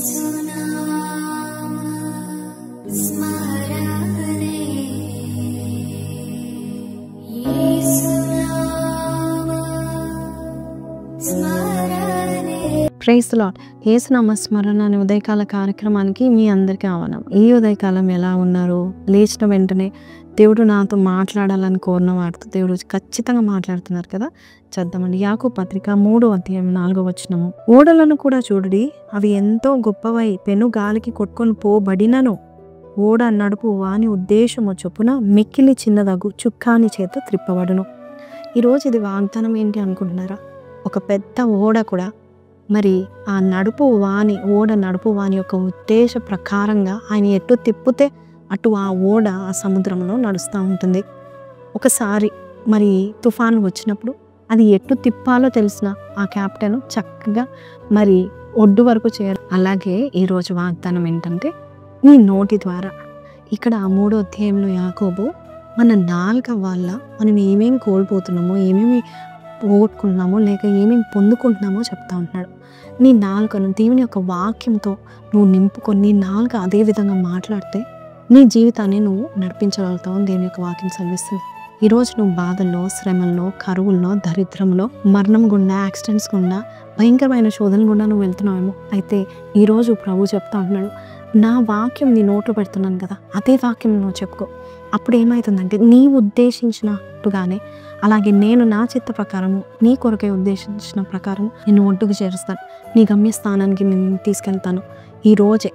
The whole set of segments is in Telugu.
Praise the lord. యేసు నామస్మరణ అనే ఉదయకాల కార్యక్రమానికి మీ అందరికీ ఆహ్వానం. ఈ ఉదయకాలం ఎలా ఉన్నారు? లేచిన వెంటనే దేవుడు నాతో మాట్లాడాలని కోరిన వాటితో దేవుడు ఖచ్చితంగా మాట్లాడుతున్నారు కదా. చద్దామండి. యాకోబు పత్రిక 3:4 ఓడలను కూడా చూడుడి, అవి ఎంతో గొప్పవై పెను గాలికి కొట్టుకొని పోబడినను ఓడ నడుపు వాని ఉద్దేశము చొప్పున మిక్కిలి చిన్నదగు చుక్కాని చేత త్రిప్పబడును. ఈరోజు ఇది వాగ్దానం ఏంటి అనుకుంటున్నారా? ఒక పెద్ద ఓడ కూడా మరి ఆ ఓడ నడుపు వాని యొక్క ఉద్దేశ ప్రకారంగా ఆయన ఎటు తిప్పితే అటు ఆ ఓడ ఆ సముద్రంలో నడుస్తూ ఉంటుంది. ఒకసారి మరి తుఫాను వచ్చినప్పుడు అది ఎటు తిప్పాలో తెలిసిన ఆ కెప్టెన్ చక్కగా మరి ఒడ్డు వరకు చేరు. అలాగే ఈరోజు వాగ్దానం ఏంటంటే, నీ నోటి ద్వారా ఇక్కడ 3వ అధ్యాయంలో యాకోబు మన నాలుక వల్ల మనం ఏమేమి కోల్పోతున్నామో, ఏమేమి పోగొట్టుకుంటున్నామో, లేక ఏమేమి పొందుకుంటున్నామో చెప్తా ఉంటున్నాడు. నీ నాలుకను దేవుని యొక్క వాక్యంతో నువ్వు నింపుకొని నీ నాలుక అదే విధంగా మాట్లాడితే నీ జీవితాన్ని నువ్వు నడిపించగలుగుతావు. దేవుని యొక్క వాక్యం సెలవిస్తుంది. ఈరోజు నువ్వు బాధల్లో, శ్రమల్లో, కరువుల్లో, దరిద్రంలో, మరణం గుండా, యాక్సిడెంట్స్ గుండా, భయంకరమైన శోధనలు గుండా నువ్వు వెళ్తున్నావేమో. అయితే ఈరోజు ప్రభు చెప్తా ఉంటున్నాడు, నా వాక్యం నీ నోట్లో పెడుతున్నాను కదా, అదే వాక్యం నువ్వు చెప్పుకో. అప్పుడు ఏమవుతుందంటే నీవు ఉద్దేశించినట్టుగానే అలాగే నేను నా చిత్త ప్రకారము నీ కొరకై ఉద్దేశించిన ప్రకారం నిన్ను ఒడ్డుకు చేరుస్తాను, నీ గమ్యస్థానానికి నేను తీసుకెళ్తాను. ఈ రోజే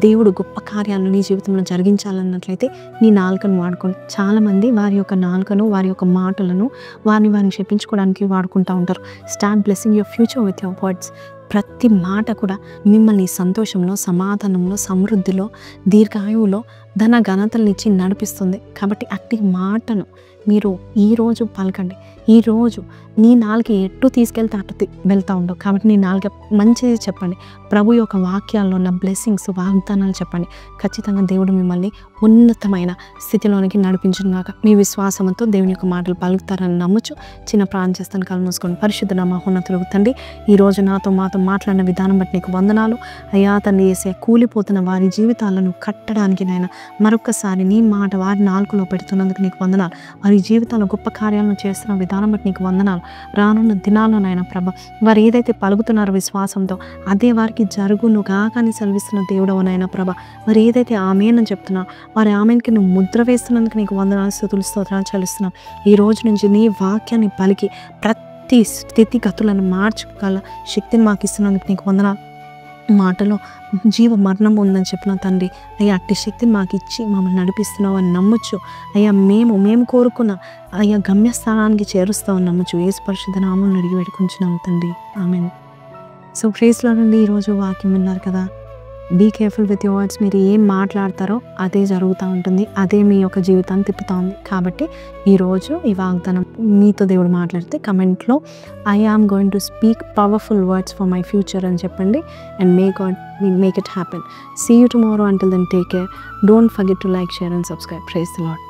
దేవుడు గొప్ప కార్యాలను నీ జీవితంలో జరిగించాలన్నట్లయితే నీ నాలుకను వాడుకోండి. చాలామంది వారి యొక్క నాలుకను, వారి యొక్క మాటలను వారిని క్షమించుకోవడానికి వాడుకుంటూ ఉంటారు. Start blessing your future with your words. ప్రతి మాట కూడా మిమ్మల్ని సంతోషంలో, సమాధానంలో, సమృద్ధిలో, దీర్ఘాయువులో, ధన ఘనతలనిచ్చి నడిపిస్తుంది. కాబట్టి అట్టి మాటను మీరు ఈరోజు పలకండి. ఈరోజు నీ నాలుక ఎటు తీసుకెళ్తే అటు వెళ్తూ ఉండవు. కాబట్టి నీ నాలుక మంచిది చెప్పండి. ప్రభు యొక్క వాక్యాల్లో ఉన్న బ్లెస్సింగ్స్, వాగ్దానాలు చెప్పండి. ఖచ్చితంగా దేవుడు మిమ్మల్ని ఉన్నతమైన స్థితిలోనికి నడిపించుగాక. మీ విశ్వాసంతో దేవుని యొక్క మాటలు పలుకుతారని నమ్ముచు చిన్న ప్రార్థన చేస్తాను. కళ్ళు మూసుకోండి. పరిశుద్ధ మహోన్నతుడు తండ్రి, ఈరోజు మాతో మాట్లాడిన విధానం బట్టి నీకు వందనాలు అయ్యా. తండ్రి యేసయ్య, కూలిపోతున్న వారి జీవితాలను కట్టడానికి నాయన మరొకసారి నీ మాట వారి నాలుకలో పెడుతున్నందుకు నీకు వందనాలు. వారి జీవితంలో గొప్ప కార్యాలను చేస్తున్న విధానం బట్టి నీకు వందనాలు. రానున్న దినాల్లో నాయన ప్రభ, వారు ఏదైతే పలుకుతున్నారో విశ్వాసంతో అదే వారికి జరుగును గాకని సెలవిస్తున్న దేవుడవు నాయన ప్రభ. వారు ఏదైతే ఆమేన్ అని చెప్తున్నా వారి ఆమెన్కి నువ్వు ముద్ర వేస్తున్నందుకు నీకు వందనాలు, స్తుతులు, స్తోత్రాలు చెల్లిస్తున్నాం. ఈ రోజు నుంచి నీ వాక్యాన్ని పలికి ప్రతి స్థితిగతులను మార్చుకోగల శక్తిని మాకు ఇస్తున్నందుకు నీకు వందనాలు. మాటలో జీవ మరణం ఉందని చెప్పిన తండ్రి అయ్యా, అట్టి శక్తిని మాకు ఇచ్చి మమ్మల్ని నడిపిస్తున్నావు అని నమ్మొచ్చు అయ్యా. మేము కోరుకున్న అయ్యా గమ్యస్థానానికి చేరుస్తామని నమ్మొచ్చు. యేసు పరిశుద్ధ నామమున అడిగి వేడుకుంటున్నాం తండ్రి, ఆమేన్. సో ప్రైజ్ లార్డ్ అండి. ఈరోజు వాక్యం విన్నారు కదా. Be careful with your words. మీరు ఏం మాట్లాడతారో అదే జరుగుతూ ఉంటుంది, అదే మీ యొక్క జీవితాన్ని తిప్పుతూ ఉంది. కాబట్టి ఈరోజు ఈ వాగ్దానం మీతో దేవుడు మాట్లాడితే కమెంట్లో I am going to speak powerful words for my future అని చెప్పండి. And may God make it happen. See you tomorrow. Until then take care. Don't forget to like, share and subscribe. Praise the lord.